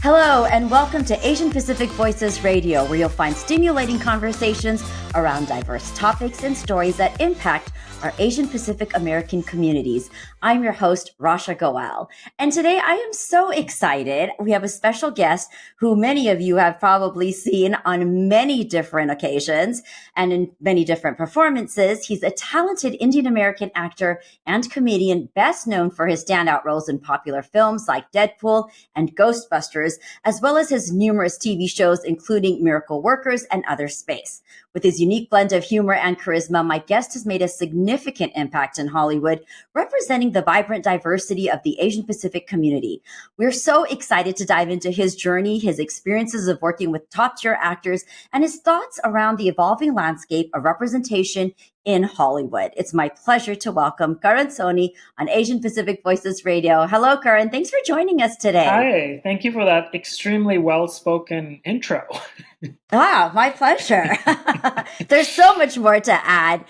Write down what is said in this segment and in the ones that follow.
Hello, and welcome to Asian Pacific Voices Radio, where you'll find stimulating conversations around diverse topics and stories that impact our Asian Pacific American communities. I'm your host, Rasha Goel. And today I am so excited. We have a special guest who many of you have probably seen on many different occasions and in many different performances. He's a talented Indian American actor and comedian, best known for his standout roles in popular films like Deadpool and Ghostbusters, as well as his numerous TV shows, including Miracle Workers and Other Space. With his unique blend of humor and charisma, my guest has made a significant impact in Hollywood, representing the vibrant diversity of the Asian Pacific community. We're so excited to dive into his journey, his experiences of working with top-tier actors, and his thoughts around the evolving landscape of representation in Hollywood. It's my pleasure to welcome Karan Soni on Asian Pacific Voices Radio. Hello, Karan. Thanks for joining us today. Hi, thank you for that extremely well-spoken intro. My pleasure. There's so much more to add.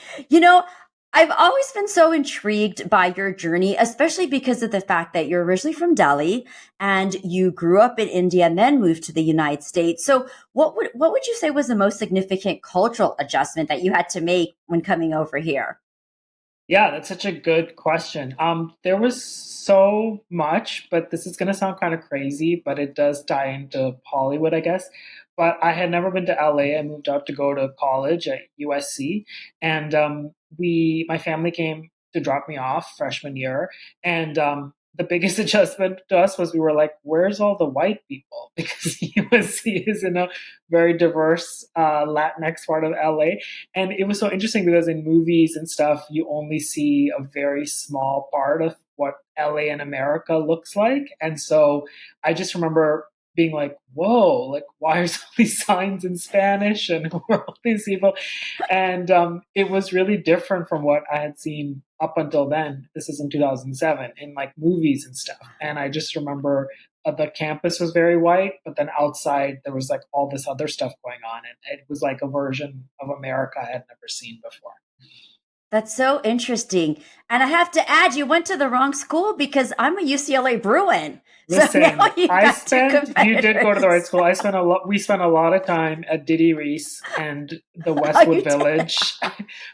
I've always been so intrigued by your journey, especially because of the fact that you're originally from Delhi and you grew up in India and then moved to the United States. So what would you say was the most significant cultural adjustment that you had to make when coming over here? Yeah, that's such a good question. There was so much, but this is going to sound kind of crazy, but it does tie into Hollywood, I guess. But I had never been to LA. I moved out to go to college at USC, and my family came to drop me off freshman year, and the biggest adjustment to us was we were like, "Where's all the white people?" Because USC is in a very diverse Latinx part of LA, and it was so interesting because in movies and stuff, you only see a very small part of what LA in America looks like, and so I just remember being like, whoa, like, why are all these signs in Spanish and who are all these people? And it was really different from what I had seen up until then. This is in 2007 in like movies and stuff. And I just remember the campus was very white, but then outside there was like all this other stuff going on. And it was like a version of America I had never seen before. That's so interesting. And I have to add, you went to the wrong school because I'm a UCLA Bruin. Listen, you did go to the right competitors. school. We spent a lot of time at Diddy Reese and the Oh, you Westwood did? Village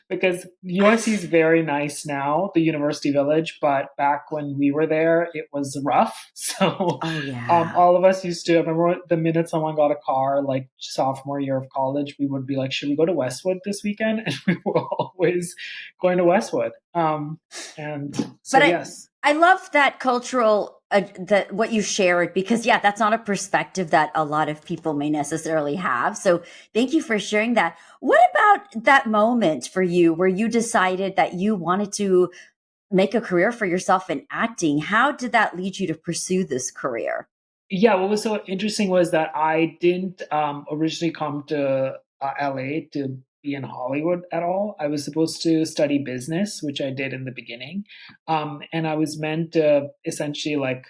because USC is very nice now, the University Village, but back when we were there, it was rough. So Oh, yeah. all of us used to, I remember the minute someone got a car, like sophomore year of college, we would be like, should we go to Westwood this weekend? And we were always going to Westwood. And so, But yes. I love that cultural, that what you shared, because yeah, that's not a perspective that a lot of people may necessarily have. So thank you for sharing that. What about that moment for you where you decided that you wanted to make a career for yourself in acting? How did that lead you to pursue this career? Yeah, what was so interesting was that I didn't originally come to LA to be in Hollywood at all. I was supposed to study business, which I did in the beginning. And I was meant to essentially, like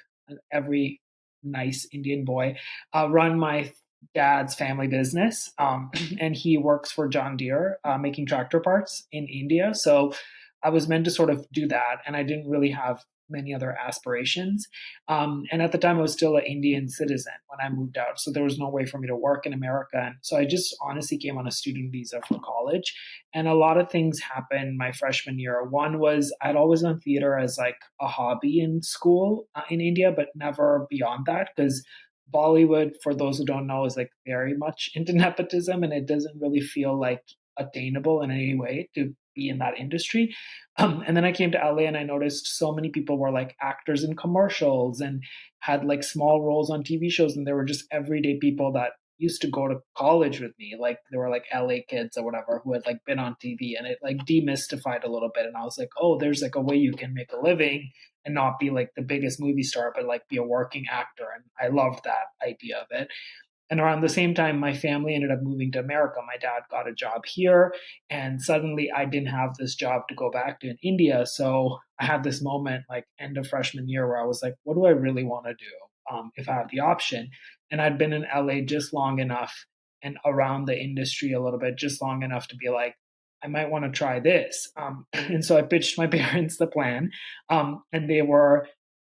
every nice Indian boy, run my dad's family business. And he works for John Deere, making tractor parts in India. So I was meant to sort of do that. And I didn't really have many other aspirations. And at the time, I was still an Indian citizen when I moved out. So there was no way for me to work in America. And so I just honestly came on a student visa for college. And a lot of things happened my freshman year. One was I'd always done theater as like a hobby in school in India, but never beyond that because Bollywood, for those who don't know, is like very much into nepotism and it doesn't really feel like attainable in any way to be in that industry. And then I came to LA and I noticed so many people were like actors in commercials and had like small roles on TV shows. And they were just everyday people that used to go to college with me. Like they were like LA kids or whatever who had like been on TV and it like demystified a little bit. And I was like, oh, there's like a way you can make a living and not be like the biggest movie star, but like be a working actor. And I loved that idea of it. And around the same time, my family ended up moving to America. My dad got a job here, and suddenly I didn't have this job to go back to in India. So I had this moment, like end of freshman year, where I was like, what do I really want to do if I have the option? And I'd been in LA just long enough and around the industry a little bit, just long enough to be like, I might want to try this. And so I pitched my parents the plan, and they were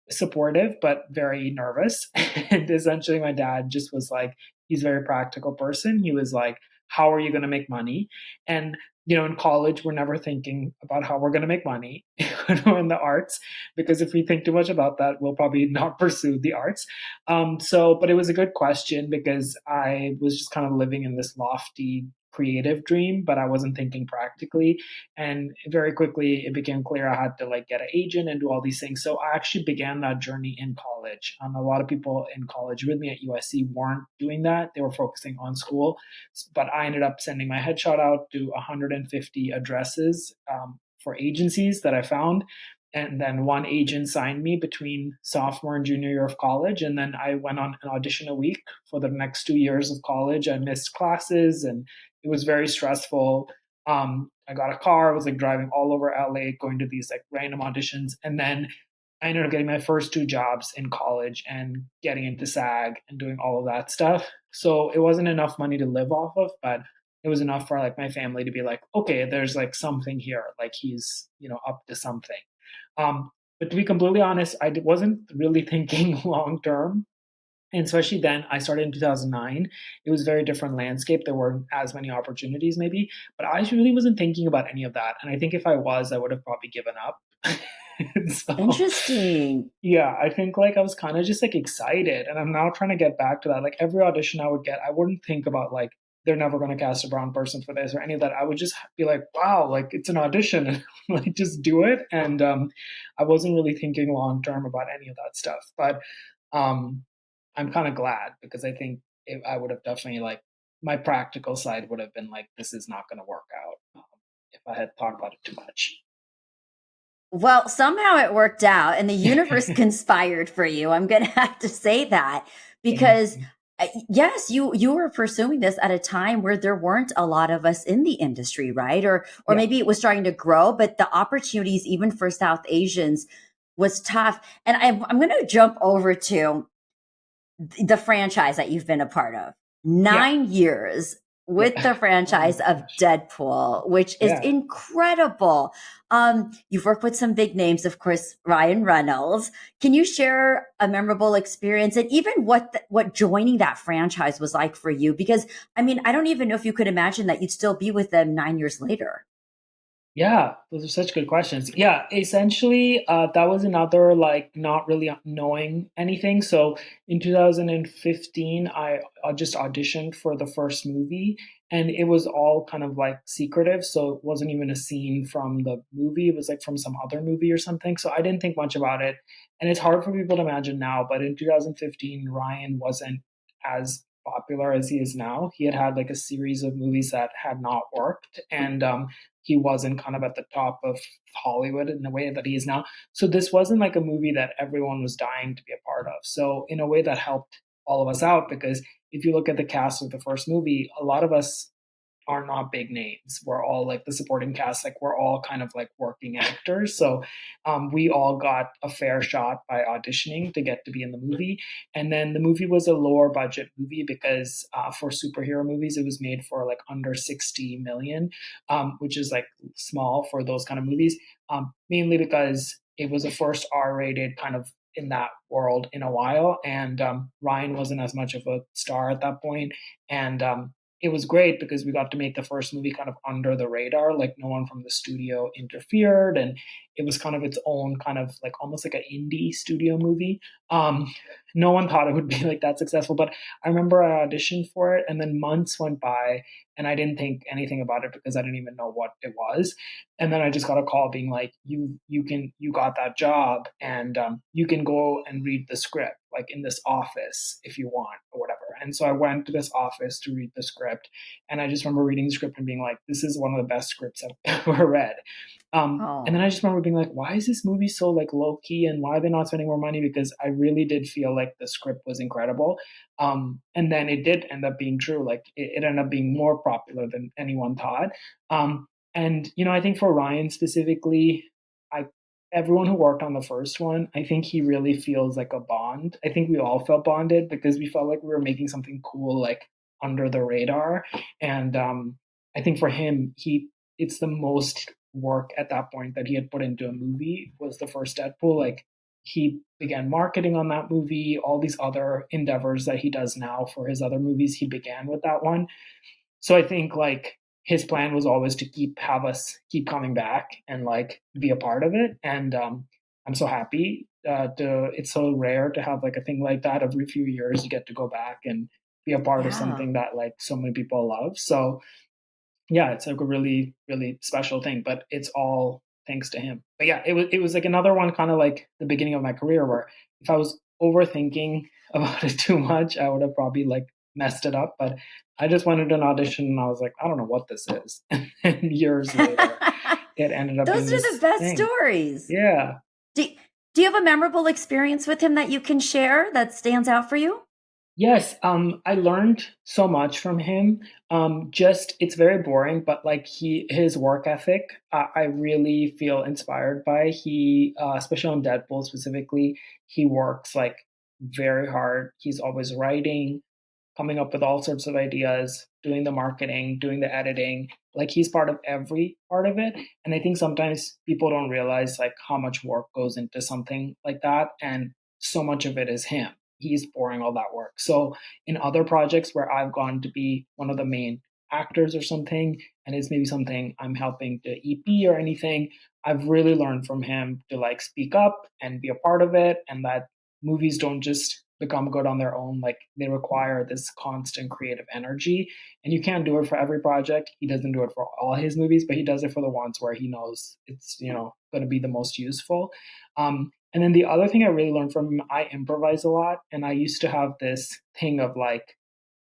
supportive but very nervous. And essentially, my dad just was like, he's a very practical person. He was like, how are you going to make money? And in college, we're never thinking about how we're going to make money when we're in the arts, because if we think too much about that, we'll probably not pursue the arts. But it was a good question because I was just kind of living in this lofty creative dream, but I wasn't thinking practically. And very quickly, it became clear I had to like get an agent and do all these things. So I actually began that journey in college. A lot of people in college with me at USC weren't doing that; they were focusing on school. But I ended up sending my headshot out to 150 addresses for agencies that I found. And then one agent signed me between sophomore and junior year of college. And then I went on an audition a week for the next 2 years of college. I missed classes and it was very stressful. I got a car. I was like driving all over LA, going to these like random auditions. And then I ended up getting my first two jobs in college and getting into SAG and doing all of that stuff. So it wasn't enough money to live off of, but it was enough for like my family to be like, okay, there's like something here. Like he's, up to something. But to be completely honest, wasn't really thinking long term. And especially then, I started in 2009. It was a very different landscape. There weren't as many opportunities, maybe, but I really wasn't thinking about any of that. And I think if I was, I would have probably given up. And so, Interesting. yeah, I think like I was kind of just like excited. And I'm now trying to get back to that. Like every audition I would get, I wouldn't think about like, they're never going to cast a brown person for this or any of that. I would just be like, wow, like it's an audition and like just do it. And I wasn't really thinking long term about any of that stuff. But um, I'm kind of glad because I think I would have definitely like my practical side would have been like, this is not going to work out if I had thought about it too much. Well, somehow it worked out and the universe conspired for you. I'm going to have to say that Thank because you. yes, you were pursuing this at a time where there weren't a lot of us in the industry, right? Or Yeah. maybe it was starting to grow, but the opportunities even for South Asians was tough. And I'm going to jump over to the franchise that you've been a part of. Yeah. 9 years with Yeah. the Oh my franchise of gosh. Deadpool, which is Yeah. incredible. You've worked with some big names, of course, Ryan Reynolds. Can you share a memorable experience and even what joining that franchise was like for you? Because I mean, I don't even know if you could imagine that you'd still be with them 9 years later. Yeah, those are such good questions. Yeah, essentially, that was another like not really knowing anything. So in 2015, I just auditioned for the first movie, and it was all kind of like secretive. So it wasn't even a scene from the movie. It was like from some other movie or something. So I didn't think much about it, and it's hard for people to imagine now. But in 2015, Ryan wasn't as popular as he is now. He had had like a series of movies that had not worked, and he wasn't kind of at the top of Hollywood in the way that he is now. So this wasn't like a movie that everyone was dying to be a part of. So in a way that helped all of us out because if you look at the cast of the first movie, a lot of us are not big names. We're all like the supporting cast, like we're all kind of like working actors. So we all got a fair shot by auditioning to get to be in the movie. And then the movie was a lower budget movie because for superhero movies, it was made for like under 60 million, which is like small for those kind of movies, mainly because it was the first R rated kind of in that world in a while. And Ryan wasn't as much of a star at that point. And it was great because we got to make the first movie kind of under the radar, like no one from the studio interfered, and it was kind of its own kind of like almost like an indie studio movie. No one thought it would be like that successful, but I remember I auditioned for it, and then months went by, and I didn't think anything about it because I didn't even know what it was, and then I just got a call being like, you got that job, and you can go and read the script like in this office if you want or whatever. And so I went to this office to read the script, and I just remember reading the script and being like, this is one of the best scripts I've ever read. And then Oh. I just remember being like, why is this movie so like low key and why are they not spending more money? Because I really did feel like the script was incredible. And then it did end up being true. Like it ended up being more popular than anyone thought. And I think for Ryan specifically, I everyone who worked on the first one, I think he really feels like a bond. I think we all felt bonded because we felt like we were making something cool, like under the radar. And I think for him, it's the most work at that point that he had put into a movie was the first Deadpool. Like he began marketing on that movie. All these other endeavors that he does now for his other movies, he began with that one. So I think like his plan was always to have us keep coming back and like be a part of it. And I'm so happy. It's so rare to have like a thing like that. Every few years, you get to go back and be a part of Yeah. something that like so many people love. So yeah, it's like a really, really special thing, but it's all thanks to him. But yeah, it was like another one kind of like the beginning of my career where if I was overthinking about it too much, I would have probably like messed it up. But I just went into an audition and I was like, I don't know what this is. And years later, it ended up being Those are the this best thing. stories. Yeah. Do, do you have a memorable experience with him that you can share that stands out for you? Yes, I learned so much from him. Just it's very boring, but like his work ethic, I really feel inspired by. Especially on Deadpool specifically, he works like very hard. He's always writing, coming up with all sorts of ideas, doing the marketing, doing the editing. Like he's part of every part of it. And I think sometimes people don't realize like how much work goes into something like that. And so much of it is him. He's pouring all that work. So in other projects where I've gone to be one of the main actors or something, and it's maybe something I'm helping to EP or anything, I've really learned from him to like speak up and be a part of it, and that movies don't just become good on their own. Like they require this constant creative energy, and you can't do it for every project. He doesn't do it for all his movies, but he does it for the ones where he knows it's going to be the most useful. And then the other thing I really learned from him, I improvise a lot, and I used to have this thing of like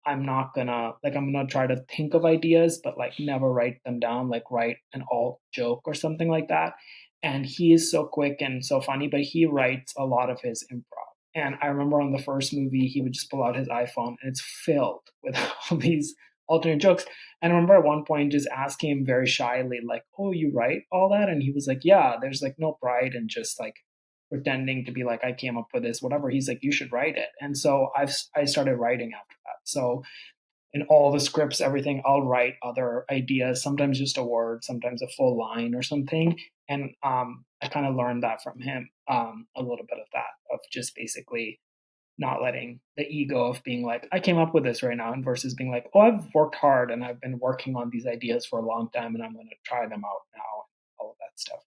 I'm gonna try to think of ideas, but like never write them down, like write an alt joke or something like that. And he is so quick and so funny, but he writes a lot of his improv. And I remember on the first movie, he would just pull out his iPhone and it's filled with all these alternate jokes. And I remember at one point just asking him very shyly, like, "Oh, you write all that?" And he was like, "Yeah, there's like no pride in just like pretending to be like I came up with this, whatever." He's like, "You should write it." And so I started writing after that. So in all the scripts, everything, I'll write other ideas, sometimes just a word, sometimes a full line or something. And I kind of learned that from him, a little bit of that, of just basically not letting the ego of being like, I came up with this right now, and versus being like, oh, I've worked hard and I've been working on these ideas for a long time and I'm going to try them out now, all of that stuff.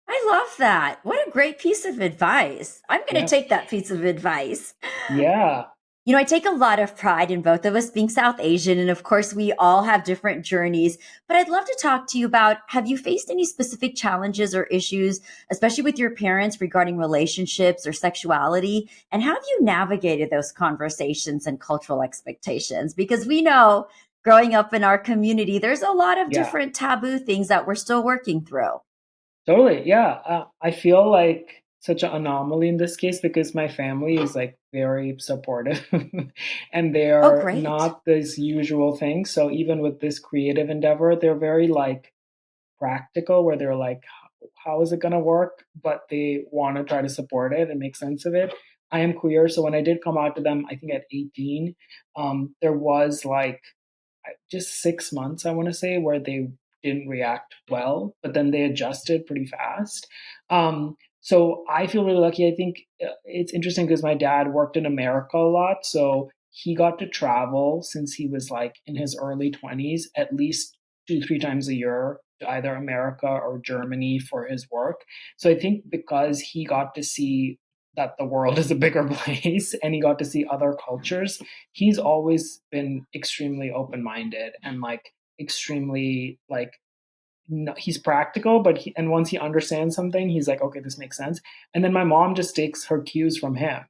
I love that. What a great piece of advice. I'm going to Yeah. take that piece of advice. Yeah. I take a lot of pride in both of us being South Asian, and of course, we all have different journeys. But I'd love to talk to you about, have you faced any specific challenges or issues, especially with your parents regarding relationships or sexuality? And how have you navigated those conversations and cultural expectations? Because we know growing up in our community, there's a lot of Yeah. different taboo things that we're still working through. Totally. Yeah. I feel like such an anomaly in this case because my family is like very supportive and Oh, they're great. not this usual thing. So even with this creative endeavor, they're very like practical where they're like, how is it going to work? But they want to try to support it and make sense of it. I am queer. So when I did come out to them, I think at 18, there was like just 6 months, I want to say, where they didn't react well, but then they adjusted pretty fast. So I feel really lucky. I think it's interesting because my dad worked in America a lot. So he got to travel since he was like in his early 20s, at least 2, 3 times a year to either America or Germany for his work. So I think because he got to see that the world is a bigger place and he got to see other cultures, he's always been extremely open-minded and like extremely like no, he's practical, but and once he understands something, he's like, okay, this makes sense. And then my mom just takes her cues from him.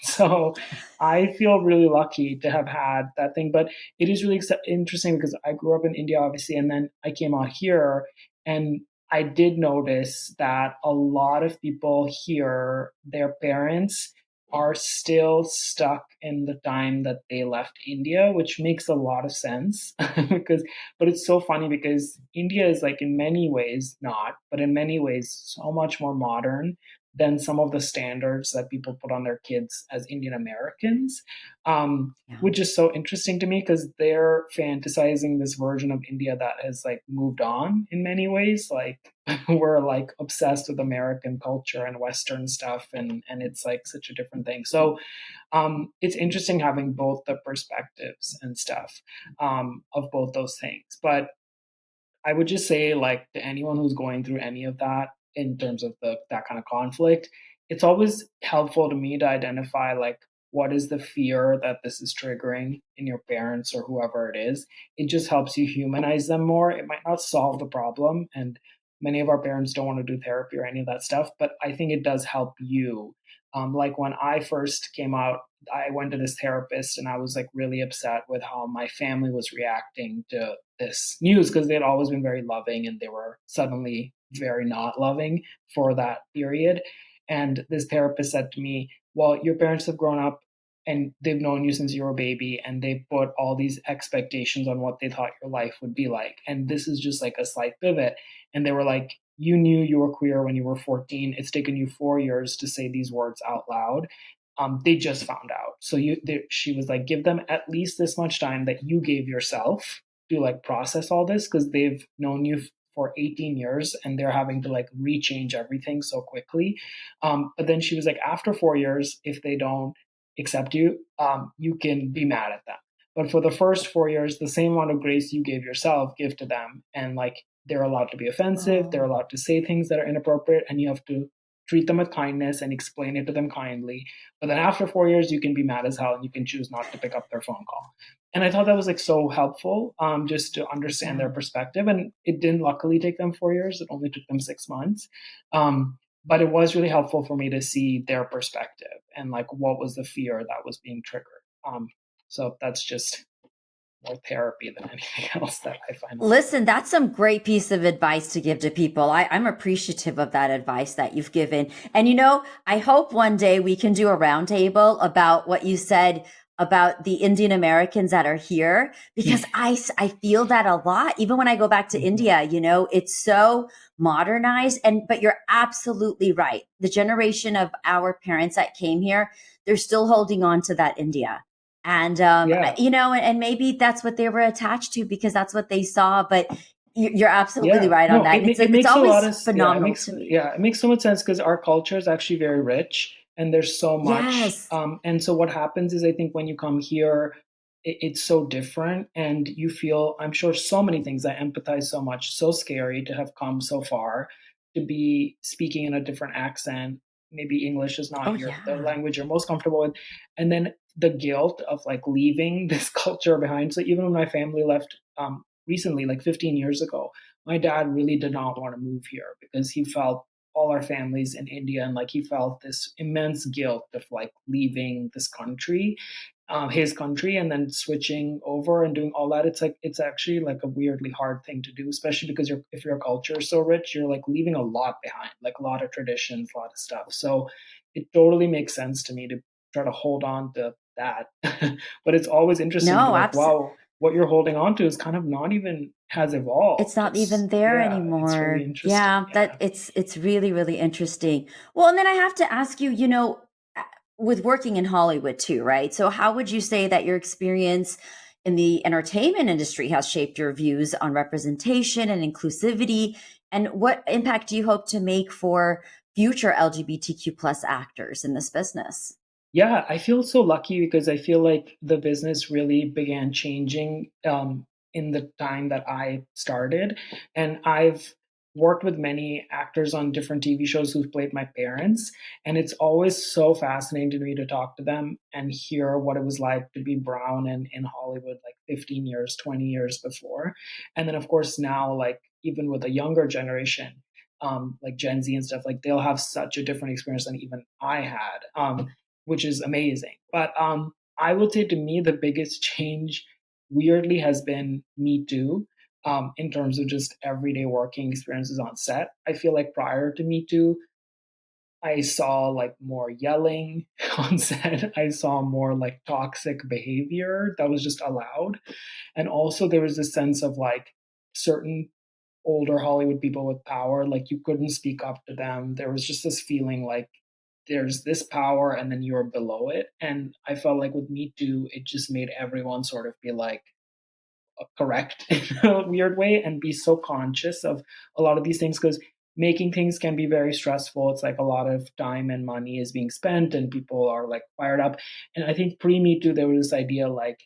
So I feel really lucky to have had that thing. But it is really interesting because I grew up in India, obviously, and then I came out here, and I did notice that a lot of people here, their parents are still stuck in the time that they left India, which makes a lot of sense because but it's so funny because India is like in many ways not, but in many ways so much more modern. than some of the standards that people put on their kids as Indian Americans, Yeah. which is so interesting to me because they're fantasizing this version of India that has like moved on in many ways. Like we're like obsessed with American culture and Western stuff, and it's like such a different thing. So it's interesting having both the perspectives and stuff of both those things. But I would just say, like, to anyone who's going through any of that in terms of that kind of conflict, it's always helpful to me to identify like what is the fear that this is triggering in your parents or whoever it is. It just helps you humanize them more. It might not solve the problem, and many of our parents don't want to do therapy or any of that stuff, but I think it does help you. Like when I first came out, I went to this therapist and I was like really upset with how my family was reacting to this news because they'd always been very loving and they were suddenly very not loving for that period. And this therapist said to me, well, your parents have grown up and they've known you since you were a baby and they put all these expectations on what they thought your life would be like. And this is just like a slight pivot. And they were like, you knew you were queer when you were 14. It's taken you 4 years to say these words out loud. They just found out. So she was like, give them at least this much time that you gave yourself to like process all this because they've known you for 18 years and they're having to like rechange everything so quickly. But then she was like, after 4 years, if they don't accept you, you can be mad at them. But for the first 4 years, the same amount of grace you gave yourself, give to them. And like they're allowed to be offensive, they're Oh, allowed to say things that are inappropriate, and you have to treat them with kindness and explain it to them kindly. But then after 4 years, you can be mad as hell and you can choose not to pick up their phone call. And I thought that was like so helpful, just to understand their yeah. perspective. And it didn't luckily take them 4 years; it only took them 6 months. But it was really helpful for me to see their perspective and like what was the fear that was being triggered. So that's just more therapy than anything else that I find helpful. Listen, that's some great piece of advice to give to people. I'm appreciative of that advice that you've given. And I hope one day we can do a roundtable about what you said about the Indian Americans that are here, because I feel that a lot. Even when I go back to Mhm. India, it's so modernized. But you're absolutely right. The generation of our parents that came here, they're still holding on to that India. And Yeah, and maybe that's what they were attached to because that's what they saw. But you're absolutely yeah. right on No, that, and it it's makes a lot always of phenomenal to me. it makes so much sense because our culture is actually very rich and there's so much. Yes. And so what happens is I think when you come here, it's so different and you feel I'm sure so many things. I empathize so much. So scary to have come so far to be speaking in a different accent. Maybe English is Oh not the yeah. language you're most comfortable with, and then the guilt of like leaving this culture behind. So even when my family left recently, like 15 years ago, my dad really did not want to move here because he felt all our families in India and like he felt this immense guilt of like leaving this country, his country, and then switching over and doing all that. It's like it's actually like a weirdly hard thing to do, especially because if your culture is so rich, you're like leaving a lot behind, like a lot of traditions, a lot of stuff. So it totally makes sense to me to try to hold on to that. But it's always interesting to be No, like, wow, what you're holding on to is kind of not even has it's evolved. not even there It's really anymore. interesting. Yeah, that Yeah. it's really really interesting. Well, and then I have to ask you, with working in Hollywood too, right? So how would you say that your experience in the entertainment industry has shaped your views on representation and inclusivity, and what impact do you hope to make for future LGBTQ plus actors in this business? Yeah, I feel so lucky because I feel like the business really began changing in the time that I started. And I've worked with many actors on different TV shows who've played my parents. And it's always so fascinating to me to talk to them and hear what it was like to be brown and in Hollywood like 15 years, 20 years before. And then, of course, now, like, even with a younger generation, like Gen Z and stuff, like they'll have such a different experience than even I had. Which is amazing. But I would say to me, the biggest change weirdly has been Me Too, in terms of just everyday working experiences on set. I feel like prior to Me Too, I saw like more yelling on set. I saw more like toxic behavior that was just allowed. And also there was a sense of like certain older Hollywood people with power, like you couldn't speak up to them. There was just this feeling like there's this power and then you're below it. And I felt like with Me Too, it just made everyone sort of be like, correct in a weird way and be so conscious of a lot of these things because making things can be very stressful. It's like a lot of time and money is being spent and people are like fired up. And I think pre Me Too, there was this idea like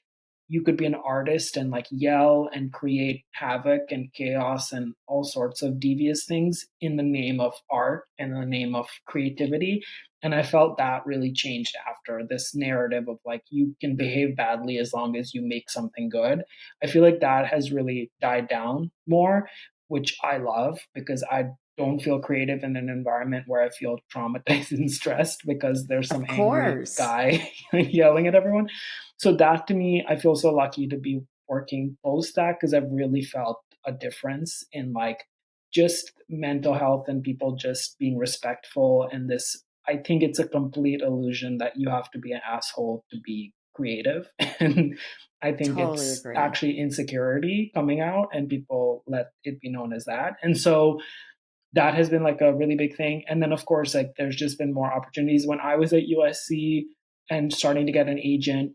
you could be an artist and like yell and create havoc and chaos and all sorts of devious things in the name of art and in the name of creativity. And I felt that really changed after this narrative of like you can behave badly as long as you make something good. I feel like that has really died down more, which I love because I don't feel creative in an environment where I feel traumatized and stressed because there's some Of angry course. guy yelling at everyone. So that to me, I feel so lucky to be working post that because I've really felt a difference in like just mental health and people just being respectful and this. I think it's a complete illusion that you have to be an asshole to be creative. And I think Totally it's agree. actually insecurity coming out and people let it be known as that. And so that has been like a really big thing. And then of course, like there's just been more opportunities. When I was at USC and starting to get an agent,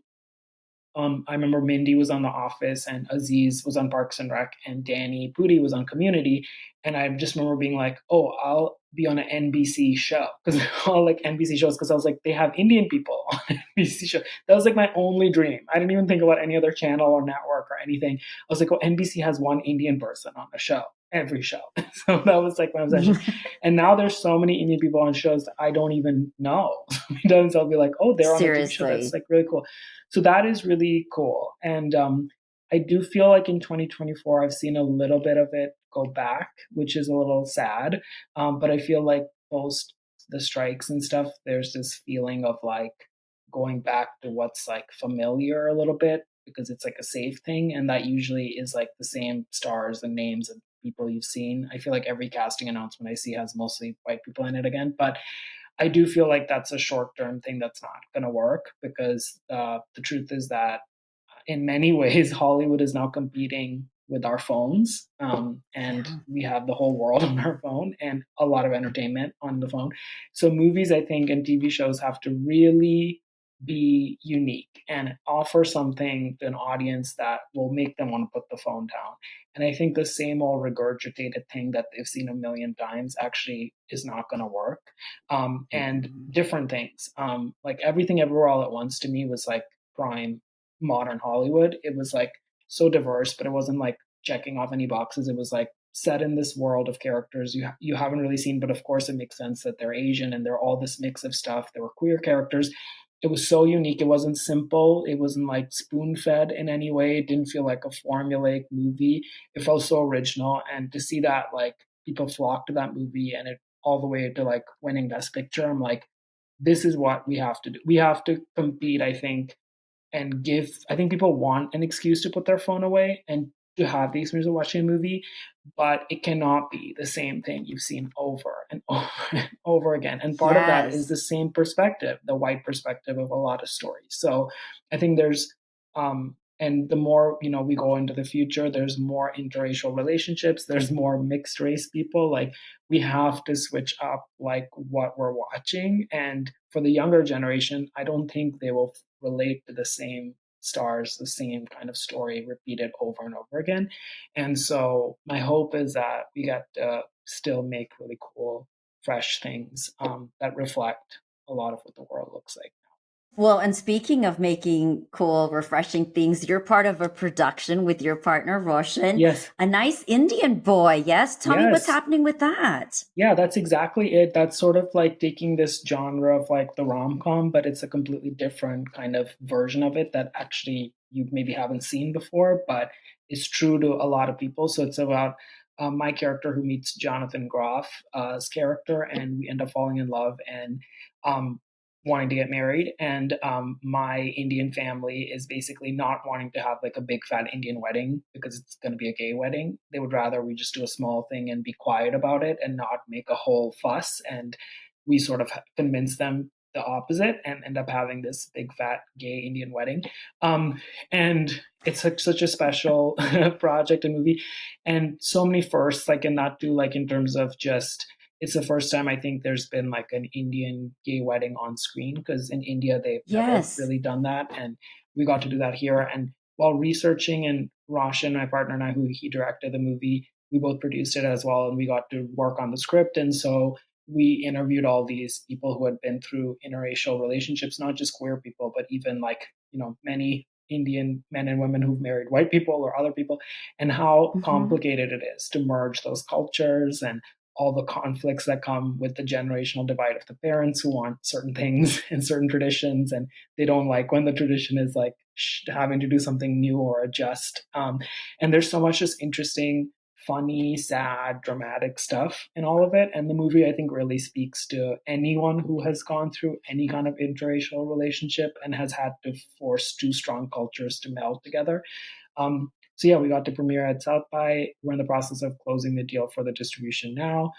I remember Mindy was on The Office and Aziz was on Parks and Rec and Danny Pudi was on Community. And I just remember being like, oh, I'll be on an NBC show because all like NBC shows because I was like, they have Indian people on an NBC show. That was like my only dream. I didn't even think about any other channel or network or anything. I was like, oh, NBC has one Indian person on a show, every show. So that was like my obsession. And now there's so many Indian people on shows that I don't even know. Sometimes I'll be like, oh, they're on a TV show. That's Seriously. like really cool. So that is really cool. And I do feel like in 2024, I've seen a little bit of it go back, which is a little sad. But I feel like post the strikes and stuff, there's this feeling of like going back to what's like familiar a little bit because it's like a safe thing. And that usually is like the same stars and names and people you've seen. I feel like every casting announcement I see has mostly white people in it again. But I do feel like that's a short term thing that's not going to work because the truth is that in many ways, Hollywood is now competing with our phones. And Yeah. we have the whole world on our phone and a lot of entertainment on the phone. So, movies, I think, and TV shows have to really be unique and offer something to an audience that will make them want to put the phone down. And I think the same old regurgitated thing that they've seen a million times actually is not going to work. And Mm-mm. different things, like Everything Everywhere All at Once to me was like prime modern Hollywood. It was like so diverse, but it wasn't like checking off any boxes. It was like set in this world of characters you haven't really seen, but of course it makes sense that they're Asian and they're all this mix of stuff. There were queer characters. It was so unique. It wasn't simple. It wasn't like spoon fed in any way. It didn't feel like a formulaic movie. It felt so original. And to see that like people flock to that movie and it all the way to like winning Best Picture, I'm like, this is what we have to do. We have to compete, I think, and give. I think people want an excuse to put their phone away and to have the experience of watching a movie, but it cannot be the same thing you've seen over and over and over again. And part of that is Yes. the same perspective, the white perspective of a lot of stories. So I think there's and the more we go into the future, there's more interracial relationships, there's more mixed race people. Like we have to switch up like what we're watching. And for the younger generation, I don't think they will relate to the same stars, the same kind of story repeated over and over again. And so my hope is that we get to still make really cool, fresh things that reflect a lot of what the world looks like. Well, and speaking of making cool, refreshing things, you're part of a production with your partner, Roshan, Yes, a nice Indian boy. Yes. Tell me what's yes. happening with that. Yeah, that's exactly it. That's sort of like taking this genre of like the rom-com, but it's a completely different kind of version of it that actually you maybe haven't seen before, but is true to a lot of people. So it's about my character who meets Jonathan Groff's character, and we end up falling in love and um, wanting to get married. And my Indian family is basically not wanting to have like a big fat Indian wedding because it's going to be a gay wedding. They would rather we just do a small thing and be quiet about it and not make a whole fuss. And we sort of convince them the opposite and end up having this big fat gay Indian wedding. Um, and it's such a special project and movie, and so many firsts, like in that too, like in terms of just it's the first time I think there's been like an Indian gay wedding on screen, because in India they've never Yes. really done that, and we got to do that here. And while researching, and Roshan, my partner, and I, who he directed the movie, we both produced it as well, and we got to work on the script. And so we interviewed all these people who had been through interracial relationships, not just queer people, but even like, many Indian men and women who've married white people or other people, and how Hmm. complicated it is to merge those cultures, and all the conflicts that come with the generational divide of the parents who want certain things and certain traditions, and they don't like when the tradition is like having to do something new or adjust. And there's so much just interesting, funny, sad, dramatic stuff in all of it. And the movie, I think, really speaks to anyone who has gone through any kind of interracial relationship and has had to force two strong cultures to meld together. So yeah, we got to premiere at South by. We're in the process of closing the deal for the distribution now,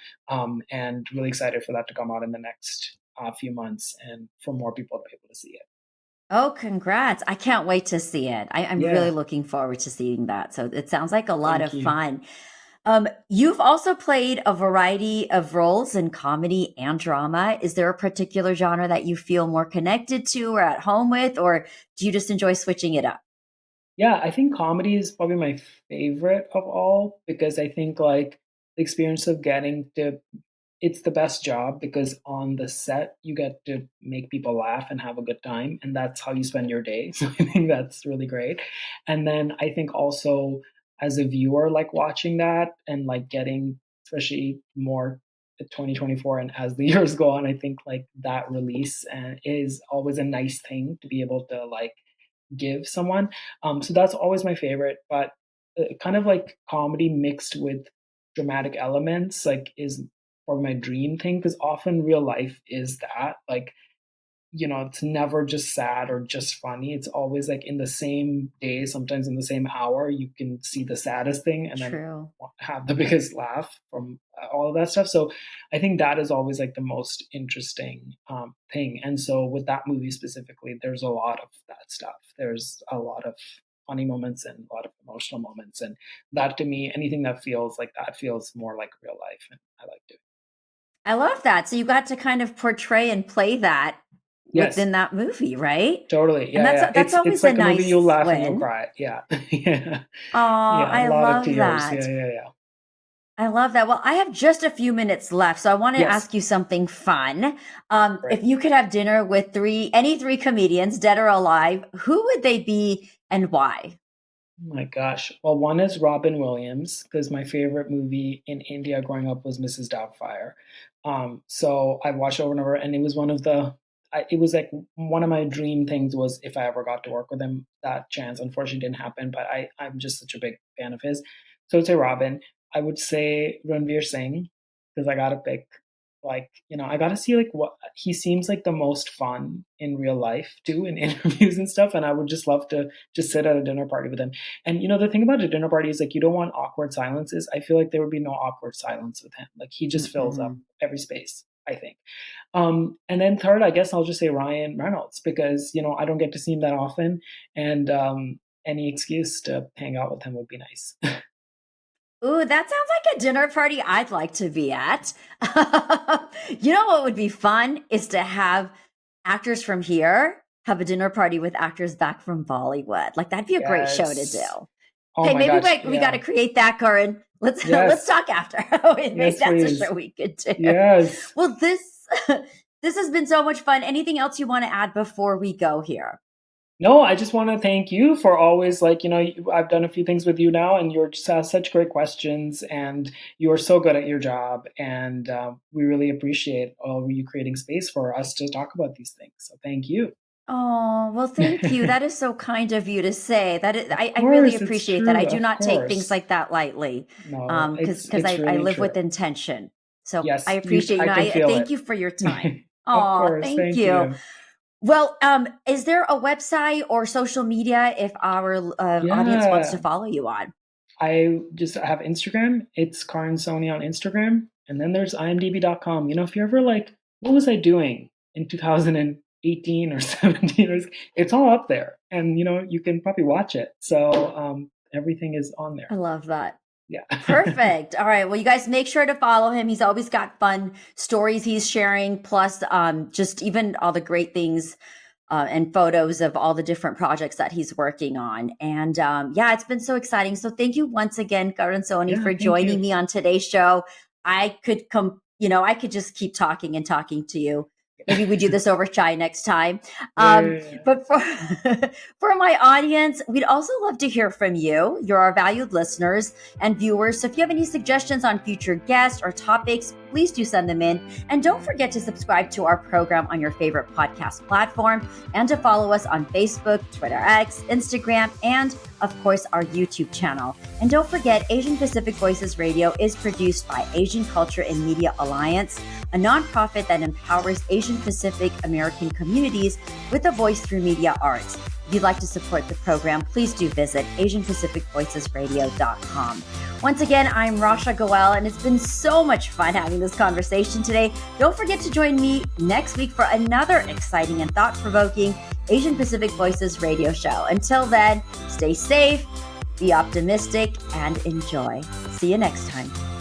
and really excited for that to come out in the next few months, and for more people to be able to see it. Oh, congrats. I can't wait to see it. I'm really Yeah, looking forward to seeing that. So it sounds like a lot thank of you. fun. You've also played a variety of roles in comedy and drama. Is there a particular genre that you feel more connected to or at home with, or do you just enjoy switching it up? Yeah, I think comedy is probably my favorite of all, because I think like the experience of getting to it's the best job, because on the set you get to make people laugh and have a good time, and that's how you spend your day. So I think that's really great. And then I think also as a viewer, like watching that and like getting especially more 2024 and as the years go on, I think like that release is always a nice thing to be able to like give someone. So that's always my favorite. But kind of like comedy mixed with dramatic elements, like is for my dream thing, because often real life is that like, it's never just sad or just funny. It's always like in the same day, sometimes in the same hour, you can see the saddest thing and then True. have the biggest laugh from all of that stuff. So I think that is always like the most interesting thing. And so with that movie specifically, there's a lot of that stuff. There's a lot of funny moments and a lot of emotional moments. And that to me, anything that feels like that feels more like real life. And I like to. I love that. So you got to kind of portray and play that Yes, within that movie, right? totally. And Yeah, yeah. that's It's always a like a movie you'll nice laugh and you'll win. cry. Yeah. Yeah. Oh, Yeah. A I lot of love tears. Yeah, that. yeah, yeah. I love that. Well, I have just a few minutes left, so I want to Yes. ask you something fun. Right. If you could have dinner with any three comedians, dead or alive, who would they be and why? Oh my gosh. Well, one is Robin Williams, because my favorite movie in India growing up was Mrs. Doubtfire. So I watched over and over, and it was it was like one of my dream things was if I ever got to work with him. That chance unfortunately didn't happen, but I'm just such a big fan of his. So I would say Robin. I would say Ranveer Singh, because I gotta pick like, I gotta see like what he seems like the most fun in real life too in interviews and stuff. And I would just love to just sit at a dinner party with him. And the thing about a dinner party is like you don't want awkward silences. I feel like there would be no awkward silence with him. Like he just fills up Mm-mm. every space, I think. And then third, I guess I'll just say Ryan Reynolds, because I don't get to see him that often, and any excuse to hang out with him would be nice. Ooh, that sounds like a dinner party I'd like to be at. You know what would be fun is to have actors from here have a dinner party with actors back from Bollywood. Like that'd be a great show to do. Yes. Oh Hey, my maybe gosh. we got to Yeah. create that, Karan. Let's Yes. talk after. Maybe Yes, that's a please. show we could do. Yes. Well, this this has been so much fun. Anything else you want to add before we go here? No, I just want to thank you for always like, I've done a few things with you now, and you're just ask such great questions, and you are so good at your job. And we really appreciate all you creating space for us to talk about these things. So thank you. Oh, well, thank you. That is so kind of you to say. Of I really course, it's appreciate that. I true. do Of not take things course. like that lightly. No, Because it's I really live with true. intention. So I Yes, appreciate, I can I feel thank it. you for your time. Of Oh, course, thank thank you. you. Well, is there a website or social media if our audience wants to Yeah, follow you on? I just have Instagram. It's Karan Soni on Instagram. And then there's imdb.com. If you're ever like, what was I doing? in 2018 or 17, it's all up there, and you can probably watch it. So everything is on there. I love that. Yeah. Perfect. All right. Well, you guys make sure to follow him. He's always got fun stories he's sharing, plus just even all the great things and photos of all the different projects that he's working on. And yeah, it's been so exciting. So thank you once again, Karan Soni, for joining me on today's show. I could I could just keep talking and talking to you. Maybe we do this over chai next time. But for my audience, we'd also love to hear from you. You're our valued listeners and viewers. So if you have any suggestions on future guests or topics, please do send them in. And don't forget to subscribe to our program on your favorite podcast platform and to follow us on Facebook, Twitter X, Instagram, and of course, our YouTube channel. And don't forget, Asian Pacific Voices Radio is produced by Asian Culture and Media Alliance, a nonprofit that empowers Asian Pacific American communities with a voice through media arts. If you'd like to support the program, please do visit AsianPacificVoicesRadio.com. Once again, I'm Rasha Goel, and it's been so much fun having this conversation today. Don't forget to join me next week for another exciting and thought-provoking Asian Pacific Voices radio show. Until then, stay safe, be optimistic, and enjoy. See you next time.